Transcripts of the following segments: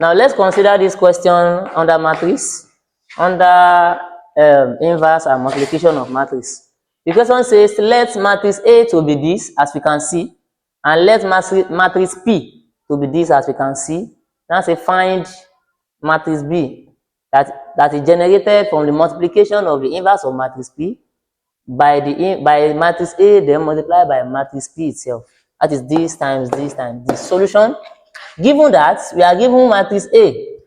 Now let's consider this question under matrix, under inverse and multiplication of matrix. The question says, let matrix A to be this, as we can see, and let matrix P to be this, as we can see. Now say find matrix B that is generated from the multiplication of the inverse of matrix P by matrix A, then multiplied by matrix P itself. That is this times this times this. Solution. Given that we are given matrix A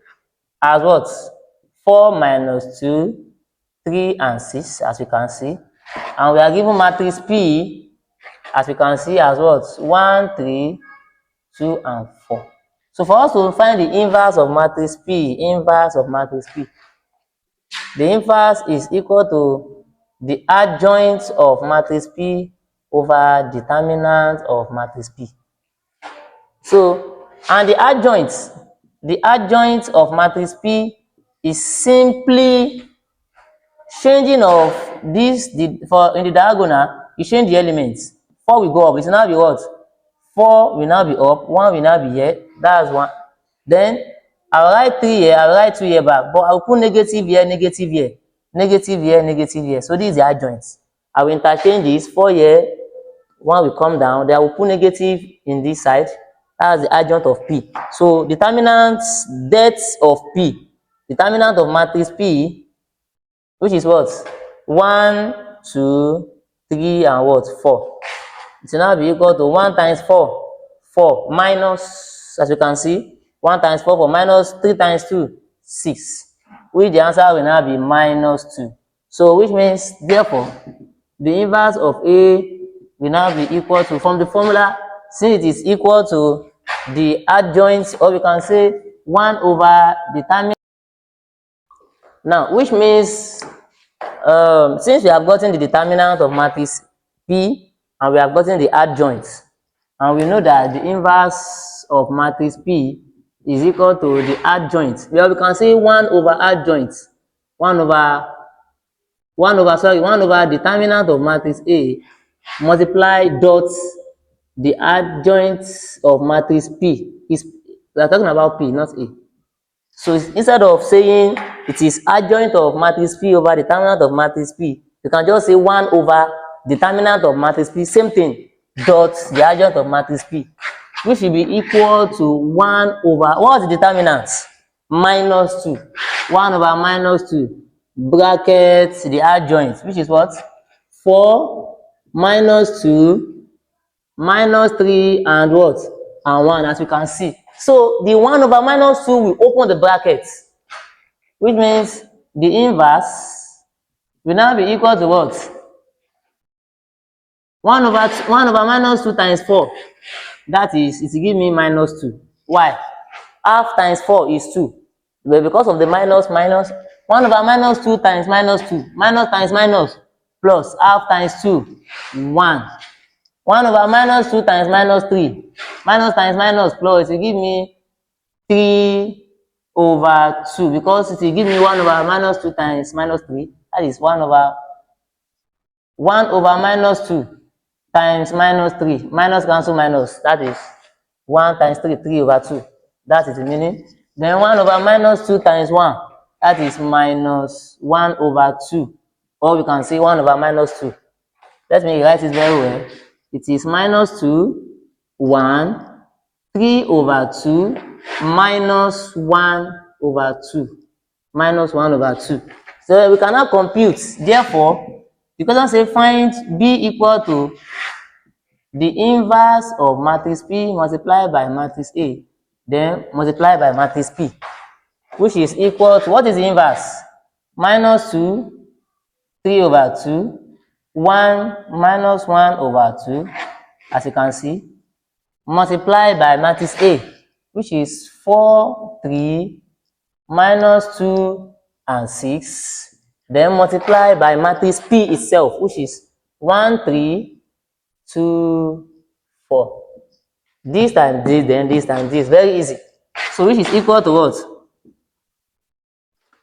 as what? 4 minus 2, 3 and 6, as we can see. And we are given matrix P, as we can see, as what? 1, 3, 2 and 4. So for us to find the inverse of matrix P, the inverse is equal to the adjoint of matrix P over determinant of matrix P. So, and the adjoint of matrix P is simply changing of this, in the diagonal, you change the elements. 4 will go up, it will now be what? 4 will now be up, 1 will now be here, that's 1. Then, I'll write 3 here, I'll write 2 here back, but I'll put negative here, negative here, negative here, negative here. So this is the adjoint. I will interchange this, 4 here, 1 will come down, then I will put negative in this side. That's the adjoint of P. So determinant depth of P, determinant of matrix P, which is what? 1, 2, 3 and what? 4. It will now be equal to 1 times 4, 4 minus, as you can see, 1 times 4, 4 minus 3 times 2, 6. Which the answer will now be minus 2. So which means, therefore, the inverse of A will now be equal to, from the formula, since it is equal to the adjoint, or we can say 1 over determinant. Now, which means, since we have gotten the determinant of matrix P and we have gotten the adjoint, and we know that the inverse of matrix P is equal to the adjoint, well, we can say 1 over adjoint, 1 over determinant of matrix A multiply dot the adjoint of matrix P. We are talking about P, not A. So instead of saying it is adjoint of matrix P over determinant of matrix P, you can just say 1 over determinant of matrix P, same thing, dot the adjoint of matrix P, which will be equal to 1 over, what is the determinant? Minus 2. 1 over minus 2, bracket the adjoint, which is what? 4 minus 2 minus 3 and what? And 1, as you can see. So the 1 over minus 2 will open the brackets, which means the inverse will now be equal to what? 1 over minus 2 times 4. That is, it will give me minus 2. Why? Half times 4 is 2. But because of the minus, 1 over minus 2 times minus 2. Minus times minus, plus half times 2, 1. 1 over minus 2 times minus 3. Minus times minus plus, it will give me 3 over 2. Because it will give me 1 over minus 2 times minus 3. That is 1 over minus 2 times minus 3. Minus cancel minus. That is 1 times 3, 3 over 2. That is the meaning. Then 1 over minus 2 times 1. That is minus 1 over 2. Or we can say 1 over minus 2. Let me write it very well. It is minus 2, 1, 3 over 2, minus 1 over 2. Minus 1 over 2. So we cannot compute. Therefore, because I say find B equal to the inverse of matrix P multiplied by matrix A, then multiplied by matrix P, which is equal to, what is the inverse? Minus 2, 3 over 2, 1 minus 1 over 2, as you can see, multiplied by matrix A, which is 4, 3, minus 2 and 6, then multiplied by matrix P itself, which is 1, 3, 2, 4. This times this, then this times this. Very easy. So which is equal to what?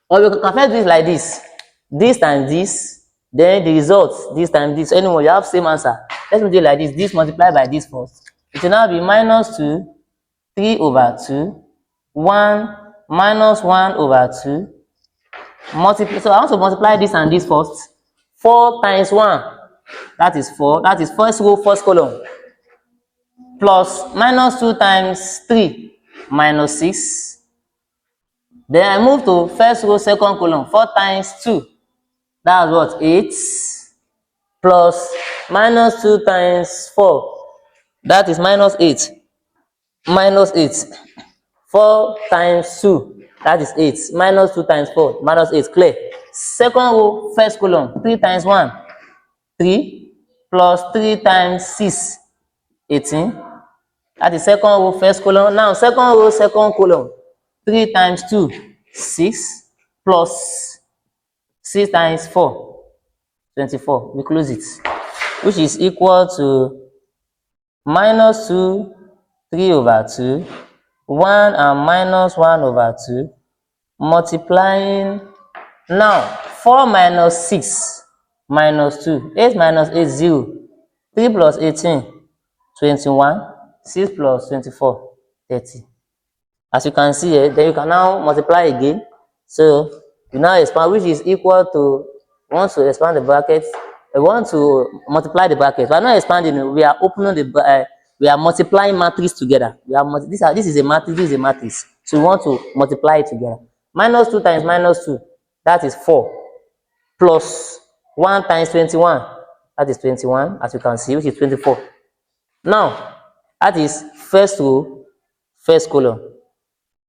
Or we can first do it like this. This times this, then the result, this times this. Anyway, you have same answer. Let me do it like this. This multiplied by this first. It will now be minus 2, 3 over 2, 1 minus 1 over 2. Multiply. So I want to multiply this and this first. 4 times 1, that is 4. That is first row, first column. Plus minus 2 times 3, minus 6. Then I move to first row, second column. 4 times 2, that's what? 8. Plus minus 2 times 4, that is minus 8. Minus 8. 4 times 2, that is 8. Minus 2 times 4, minus 8. Clear. Second row, first column. 3 times 1, 3. Plus 3 times 6, 18. That is second row, first column. Now, second row, second column. 3 times 2, 6. Plus 6 times 4, 24. We close it. Which is equal to minus 2, 3 over 2. 1 and minus 1 over 2. Multiplying. Now, 4 minus 6 minus 2. 8 minus 8, 0. 3 plus 18, 21. 6 plus 24, 30. As you can see here, then you can now multiply again. So you now expand, which is equal to, we want to expand the bracket, we want to multiply the bracket. We are not expanding, we are opening the we are multiplying matrix together. This is a matrix, this is a matrix. So we want to multiply it together. Minus 2 times minus 2, that is 4. Plus 1 times 21, that is 21, as you can see, which is 24. Now, that is first row, first column.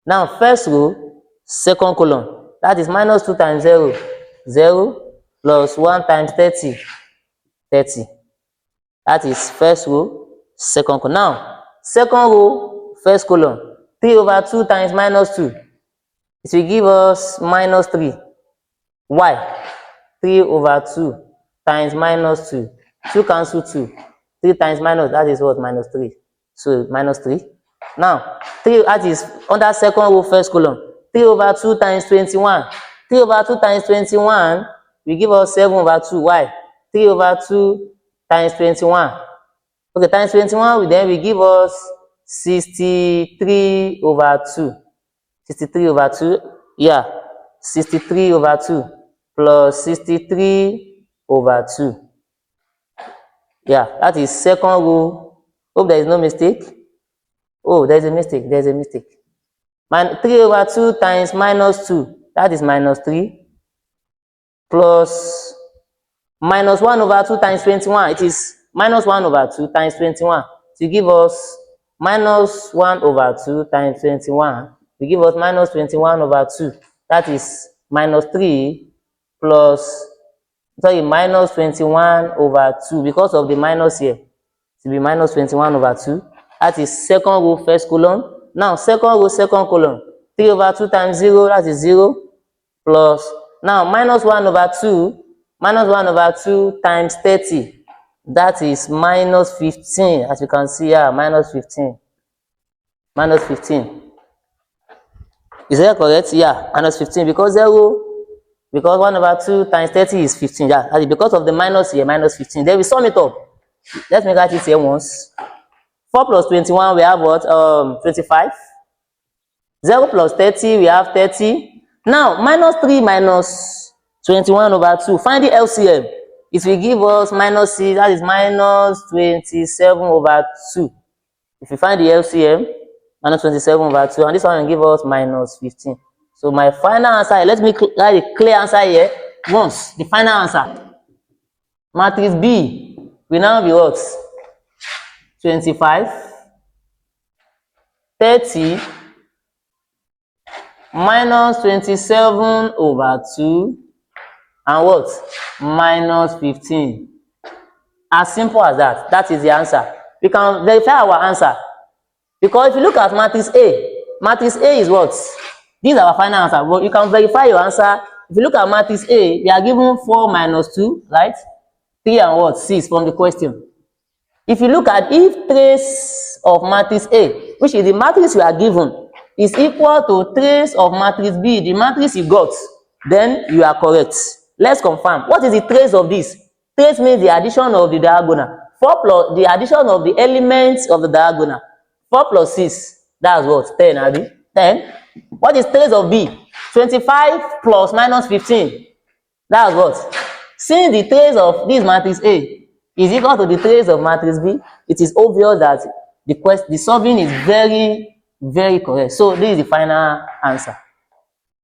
Now, first row, second column. That is minus 2 times 0, 0. Plus 1 times 30, 30. That is first row, second column. Now, second row, first column. 3 over 2 times minus 2. It will give us minus 3. Why? 3 over 2 times minus 2. 2 cancel 2. 3 times minus, that is what? Minus 3. So, minus 3. Now, 3, that is under second row, first column. 3 over 2 times 21. 3 over 2 times 21 will give us 7 over 2. Why? 3 over 2 times 21. Okay, times 21 will then will give us 63 over 2. 63 over 2. Yeah. 63 over 2 plus 63 over 2. Yeah, that is second row. Hope there is no mistake. Oh, there is a mistake. There is a mistake. 3 over 2 times minus 2. That is minus 3. Plus minus 1 over 2 times 21. It is minus 1 over 2 times 21. To give us minus 1 over 2 times 21. To give us minus 21 over 2. That is minus 3 plus, sorry, minus 21 over 2. Because of the minus here, it will be minus 21 over 2. That is second row, first column. Now, second row, second column. 3 over 2 times 0, that is 0. Plus, now, minus 1 over 2. Minus 1 over 2 times 30. That is minus 15. As you can see here, minus 15. Minus 15. Is that correct? Yeah, minus 15. Because 0, because 1 over 2 times 30 is 15. Yeah, that is because of the minus here, minus 15. Then we sum it up. Let's make it here once. 4 plus 21, we have what? 25. 0 plus 30, we have 30. Now, minus 3 minus 21 over 2. Find the LCM. It will give us minus 6, that is minus 27 over 2. If you find the LCM, minus 27 over 2, and this one will give us minus 15. So my final answer, let me write a clear answer here. Once, the final answer. Matrix B will now be what? 25, 30, minus 27 over 2, and what? Minus 15. As simple as that. That is the answer. We can verify our answer. Because if you look at matrix A is what? This is our final answer. But you can verify your answer. If you look at matrix A, we are given 4 minus 2, right? 3 and what? 6 from the question. If you look at if trace of matrix A, which is the matrix you are given, is equal to trace of matrix B, the matrix you got, then you are correct. Let's confirm. What is the trace of this? Trace means the addition of the diagonal. 4 plus the addition of the elements of the diagonal. 4 plus 6, that's what? 10, Abi. Then, what is trace of B? 25 plus minus 15. That's what? Since the trace of this matrix A is equal to the trace of matrix B, it is obvious that the solving is very, very correct. So this is the final answer.